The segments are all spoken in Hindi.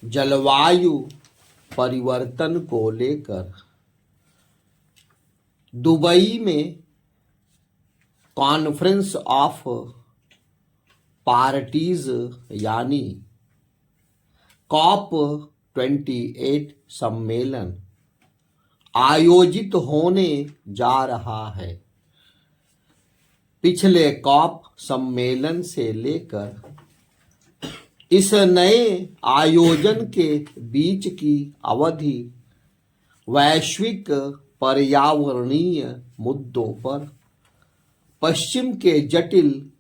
जलवायु परिवर्तन को लेकर दुबई में कॉन्फ्रेंस ऑफ पार्टीज यानी COP28 सम्मेलन आयोजित होने जा रहा है। पिछले COP सम्मेलन से लेकर इस नए आयोजन के बीच की अवधि वैश्विक पर्यावरणीय मुद्दों पर पश्चिम के जटिल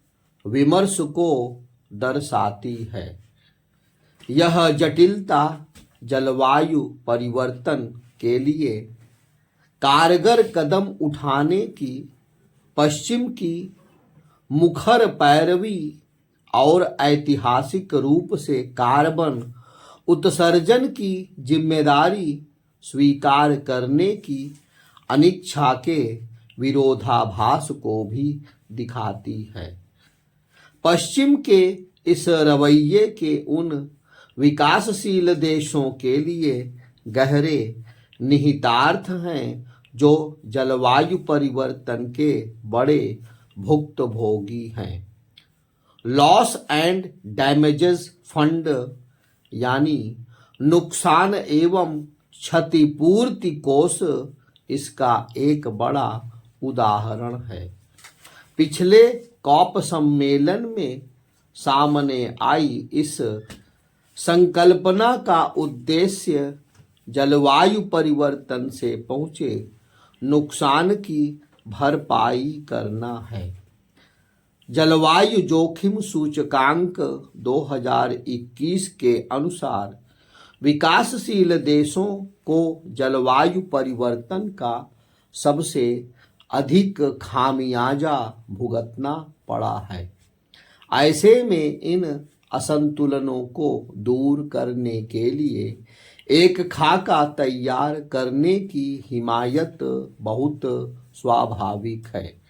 विमर्श को दर्शाती है। यह जटिलता जलवायु परिवर्तन के लिए कारगर कदम उठाने की पश्चिम की मुखर पैरवी और ऐतिहासिक रूप से कार्बन उत्सर्जन की जिम्मेदारी स्वीकार करने की अनिच्छा के विरोधाभास को भी दिखाती है। पश्चिम के इस रवैये के उन विकासशील देशों के लिए गहरे निहितार्थ हैं जो जलवायु परिवर्तन के बड़े भुक्तभोगी हैं। लॉस एंड डैमेजेस फंड यानी नुकसान एवं क्षतिपूर्ति कोष इसका एक बड़ा उदाहरण है। पिछले COP सम्मेलन में सामने आई इस संकल्पना का उद्देश्य जलवायु परिवर्तन से पहुंचे नुकसान की भरपाई करना है। जलवायु जोखिम सूचकांक 2021 के अनुसार विकासशील देशों को जलवायु परिवर्तन का सबसे अधिक खामियाजा भुगतना पड़ा है। ऐसे में इन असंतुलनों को दूर करने के लिए एक खाका तैयार करने की हिमायत बहुत स्वाभाविक है।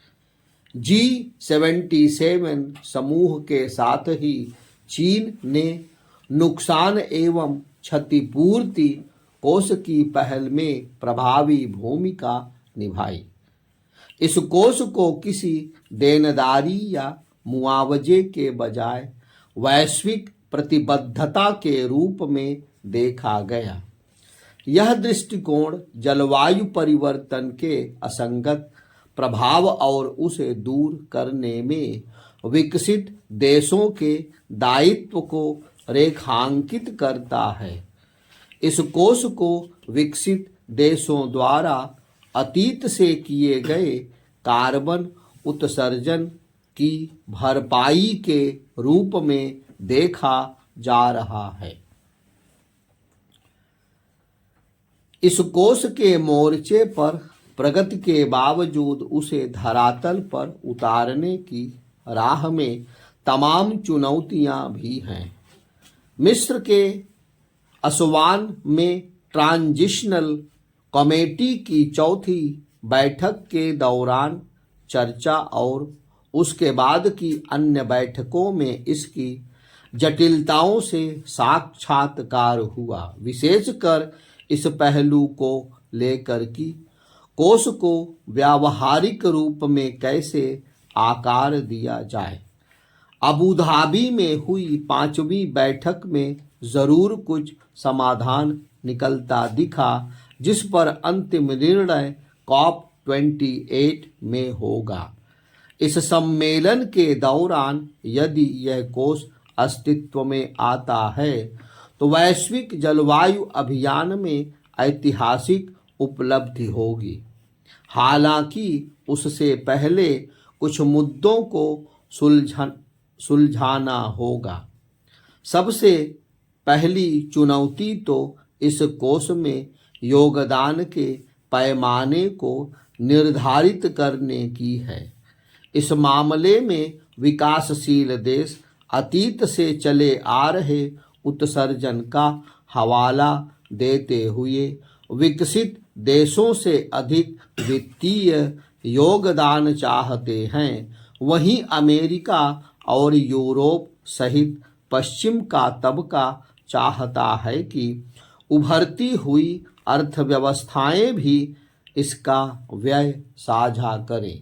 G77 समूह के साथ ही चीन ने नुकसान एवं क्षतिपूर्ति कोष की पहल में प्रभावी भूमिका निभाई। इस कोष को किसी देनदारी या मुआवजे के बजाय वैश्विक प्रतिबद्धता के रूप में देखा गया। यह दृष्टिकोण जलवायु परिवर्तन के असंगत प्रभाव और उसे दूर करने में विकसित देशों के दायित्व को रेखांकित करता है। इस कोष को विकसित देशों द्वारा अतीत से किए गए कार्बन उत्सर्जन की भरपाई के रूप में देखा जा रहा है। इस कोष के मोर्चे पर प्रगति के बावजूद उसे धरातल पर उतारने की राह में तमाम चुनौतियां भी हैं। मिस्र के असवान में ट्रांजिशनल कमेटी की चौथी बैठक के दौरान चर्चा और उसके बाद की अन्य बैठकों में इसकी जटिलताओं से साक्षात्कार हुआ, विशेषकर इस पहलू को लेकर कि कोष को व्यावहारिक रूप में कैसे आकार दिया जाए। अबू धाबी में हुई 5वीं बैठक में जरूर कुछ समाधान निकलता दिखा, जिस पर अंतिम निर्णय COP28 में होगा। इस सम्मेलन के दौरान यदि यह कोष अस्तित्व में आता है तो वैश्विक जलवायु अभियान में ऐतिहासिक उपलब्धि होगी। हालांकि उससे पहले कुछ मुद्दों को सुलझाना होगा। सबसे पहली चुनौती तो इस कोष में योगदान के पैमाने को निर्धारित करने की है। इस मामले में विकासशील देश अतीत से चले आ रहे उत्सर्जन का हवाला देते हुए विकसित देशों से अधिक वित्तीय योगदान चाहते हैं। वहीं अमेरिका और यूरोप सहित पश्चिम का तबका चाहता है कि उभरती हुई अर्थव्यवस्थाएं भी इसका व्यय साझा करें।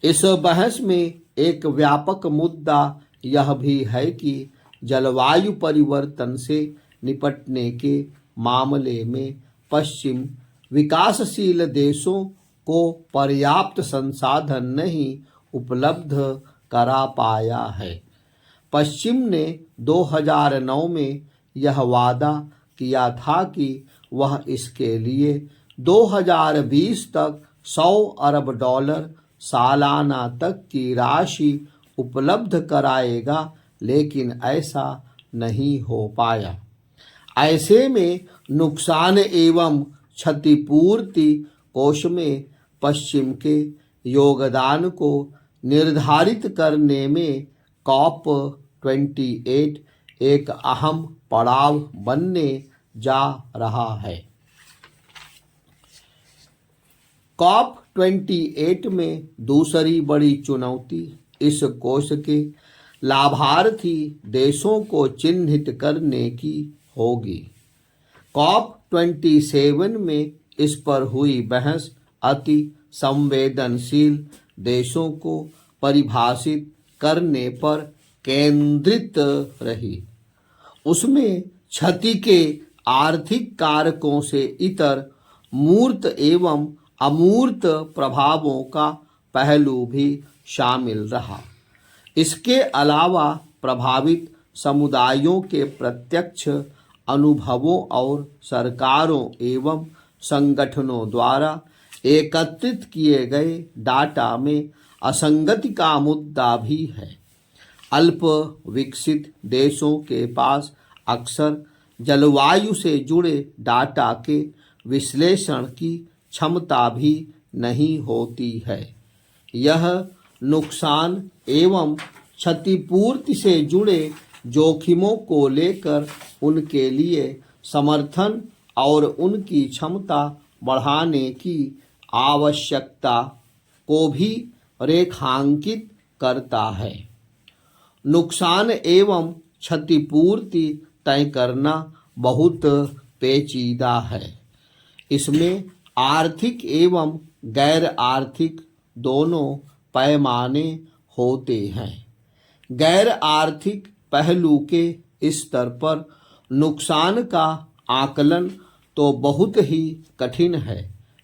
इस बहस में एक व्यापक मुद्दा यह भी है कि जलवायु परिवर्तन से निपटने के मामले में पश्चिम विकासशील देशों को पर्याप्त संसाधन नहीं उपलब्ध करा पाया है। पश्चिम ने 2009 में यह वादा किया था कि वह इसके लिए 2020 तक $100 अरब सालाना तक की राशि उपलब्ध कराएगा, लेकिन ऐसा नहीं हो पाया। ऐसे में नुकसान एवं क्षतिपूर्ति कोष में पश्चिम के योगदान को निर्धारित करने में COP28 एक अहम पड़ाव बनने जा रहा है। COP28 में दूसरी बड़ी चुनौती इस कोष के लाभार्थी देशों को चिन्हित करने की होगी। COP27 में इस पर हुई बहस अति संवेदनशील देशों को परिभाषित करने पर केंद्रित रही। उसमें क्षति के आर्थिक कारकों से इतर मूर्त एवं अमूर्त प्रभावों का पहलू भी शामिल रहा। इसके अलावा प्रभावित समुदायों के प्रत्यक्ष अनुभवों और सरकारों एवं संगठनों द्वारा एकत्रित किए गए डाटा में असंगति का मुद्दा भी है। अल्प विकसित देशों के पास अक्सर जलवायु से जुड़े डाटा के विश्लेषण की क्षमता भी नहीं होती है। यह नुकसान एवं क्षतिपूर्ति से जुड़े जोखिमों को लेकर उनके लिए समर्थन और उनकी क्षमता बढ़ाने की आवश्यकता को भी रेखांकित करता है। नुकसान एवं क्षतिपूर्ति तय करना बहुत पेचीदा है। इसमें आर्थिक एवं गैर आर्थिक दोनों पैमाने होते हैं। गैर आर्थिक पहलू के स्तर पर नुकसान का आकलन तो बहुत ही कठिन है।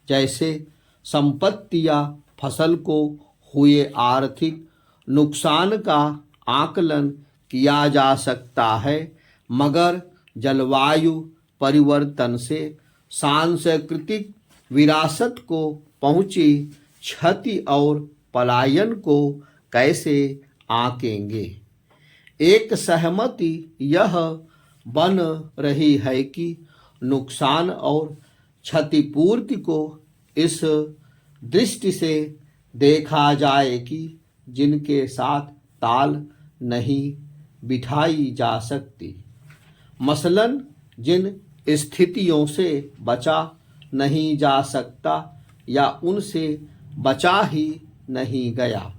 जैसे संपत्ति या फसल को हुए आर्थिक नुकसान का आकलन किया जा सकता है, मगर जलवायु परिवर्तन से सांस्कृतिक विरासत को पहुंची क्षति और पलायन को कैसे आंकेंगे। एक सहमति यह बन रही है कि नुकसान और क्षतिपूर्ति को इस दृष्टि से देखा जाए कि जिनके साथ ताल नहीं बिठाई जा सकती। मसलन जिन स्थितियों से बचा नहीं जा सकता या उनसे बचा ही नहीं गया।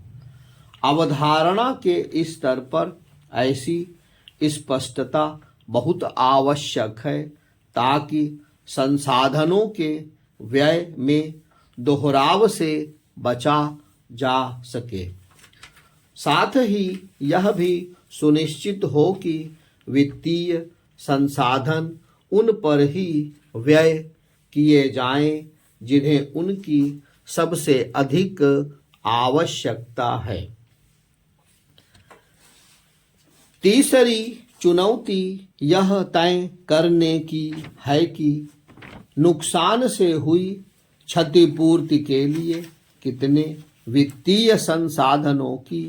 अवधारणा के स्तर पर ऐसी स्पष्टता बहुत आवश्यक है ताकि संसाधनों के व्यय में दोहराव से बचा जा सके। साथ ही यह भी सुनिश्चित हो कि वित्तीय संसाधन उन पर ही व्यय किए जाएं जिन्हें उनकी सबसे अधिक आवश्यकता है। तीसरी चुनौती यह तय करने की है कि नुकसान से हुई क्षतिपूर्ति के लिए कितने वित्तीय संसाधनों की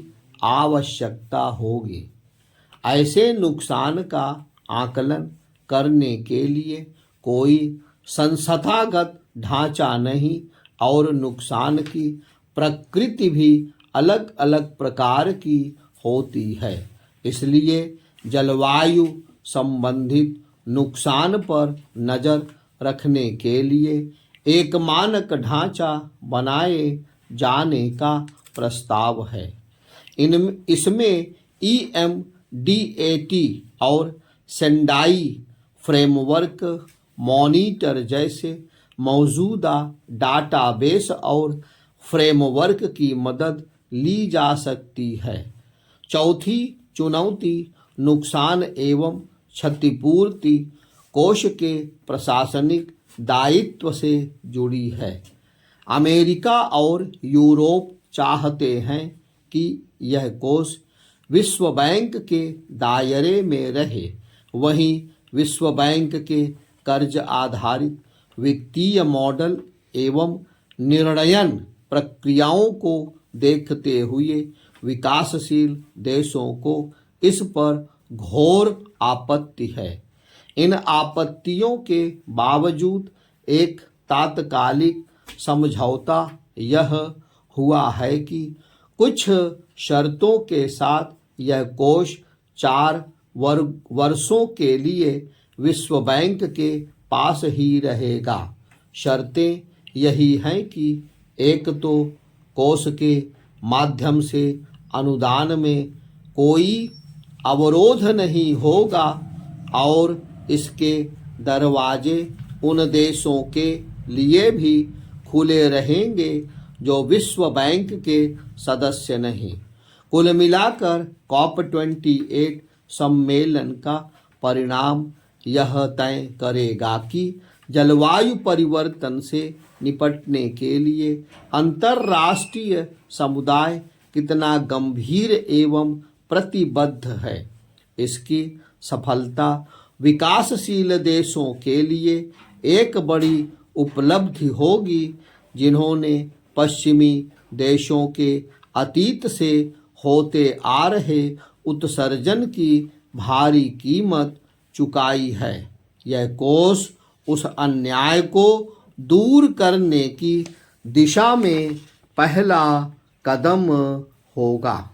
आवश्यकता होगी। ऐसे नुकसान का आकलन करने के लिए कोई संस्थागत ढांचा नहीं और नुकसान की प्रकृति भी अलग अलग प्रकार की होती है। इसलिए जलवायु संबंधित नुकसान पर नज़र रखने के लिए एक मानक ढांचा बनाए जाने का प्रस्ताव है। इसमें EMDAT और सेंडाई फ्रेमवर्क मॉनिटर जैसे मौजूदा डाटाबेस और फ्रेमवर्क की मदद ली जा सकती है। चौथी चुनौती नुकसान एवं क्षतिपूर्ति कोष के प्रशासनिक दायित्व से जुड़ी है। अमेरिका और यूरोप चाहते हैं कि यह कोष विश्व बैंक के दायरे में रहे। वहीं विश्व बैंक के कर्ज आधारित वित्तीय मॉडल एवं निर्णयन प्रक्रियाओं को देखते हुए विकासशील देशों को इस पर घोर आपत्ति है। इन आपत्तियों के बावजूद एक तात्कालिक समझौता यह हुआ है कि कुछ शर्तों के साथ यह कोष 4 वर्षों के लिए विश्व बैंक के पास ही रहेगा। शर्तें यही हैं कि एक तो कोष के माध्यम से अनुदान में कोई अवरोध नहीं होगा और इसके दरवाजे उन देशों के लिए भी खुले रहेंगे जो विश्व बैंक के सदस्य नहीं। कुल मिलाकर COP28 सम्मेलन का परिणाम यह तय करेगा कि जलवायु परिवर्तन से निपटने के लिए अंतर्राष्ट्रीय समुदाय कितना गंभीर एवं प्रतिबद्ध है। इसकी सफलता विकासशील देशों के लिए एक बड़ी उपलब्धि होगी जिन्होंने पश्चिमी देशों के अतीत से होते आ रहे उत्सर्जन की भारी कीमत चुकाई है। यह कोष उस अन्याय को दूर करने की दिशा में पहला कदम होगा।